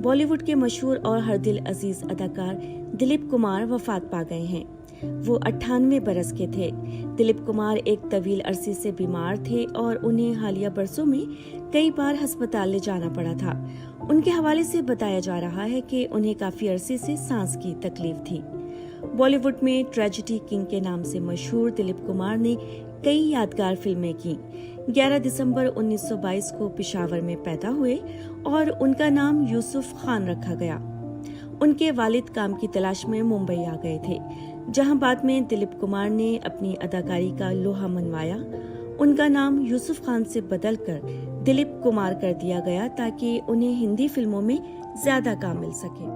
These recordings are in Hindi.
बॉलीवुड के मशहूर और हर दिल अजीज अदाकार दिलीप कुमार वफात पा गए हैं। वो 98 बरस के थे। दिलीप कुमार एक तवील अरसे से बीमार थे और उन्हें हालिया बरसों में कई बार अस्पताल ले जाना पड़ा था। उनके हवाले से बताया जा रहा है कि उन्हें काफी अरसे से सांस की तकलीफ थी। बॉलीवुड में ट्रेजेडी किंग के नाम से मशहूर दिलीप कुमार ने कई यादगार फिल्में की। 11 दिसंबर 1922 को पेशावर में पैदा हुए और उनका नाम यूसुफ खान रखा गया। उनके वालिद काम की तलाश में मुंबई आ गए थे, जहां बाद में दिलीप कुमार ने अपनी अदाकारी का लोहा मनवाया। उनका नाम यूसुफ खान से बदलकर दिलीप कुमार कर दिया गया ताकि उन्हें हिंदी फिल्मों में ज्यादा काम मिल सके।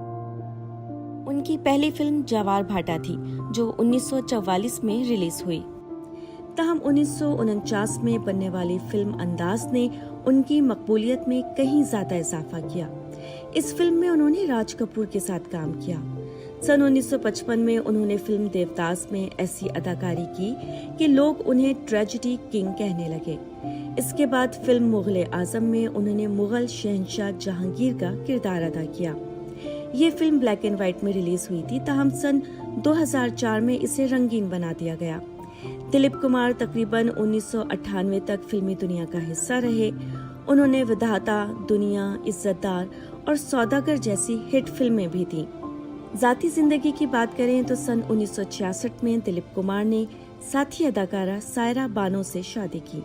उनकी पहली फिल्म जवार भाटा थी, जो 1944 में रिलीज हुई। तहम 1949 में बनने वाली फिल्म अंदाज ने उनकी मकबूलियत में कहीं ज्यादा इजाफा किया। इस फिल्म में उन्होंने राज कपूर के साथ काम किया। सन 1955 में उन्होंने फिल्म देवदास में ऐसी अदाकारी की कि लोग उन्हें ट्रेजेडी किंग कहने लगे। इसके बाद फिल्म मुगल आजम में उन्होंने मुगल शहंशाह जहांगीर का किरदार अदा किया। ये फिल्म ब्लैक एंड व्हाइट में रिलीज हुई थी, तहम सन 2004 में इसे रंगीन बना दिया गया। दिलीप कुमार तकरीबन 1998 तक फिल्मी दुनिया का हिस्सा रहे। उन्होंने विधाता, दुनिया, इज्जतदार और सौदागर जैसी हिट फिल्में भी थीं। जाती जिंदगी की बात करें तो सन 1966 में दिलीप कुमार ने साथी अदाकारा सायरा बानो से शादी की।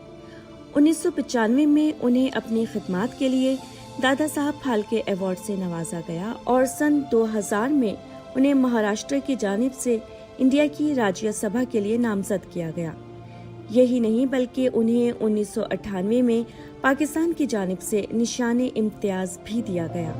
1995 में उन्हें अपनी खिदमत के लिए दादा साहब फाल्के अवार्ड से नवाजा गया और सन 2000 में उन्हें महाराष्ट्र की जानिब से इंडिया की राज्यसभा के लिए नामजद किया गया। यही नहीं बल्कि उन्हें 1998 में पाकिस्तान की जानिब से निशाने इम्तियाज भी दिया गया।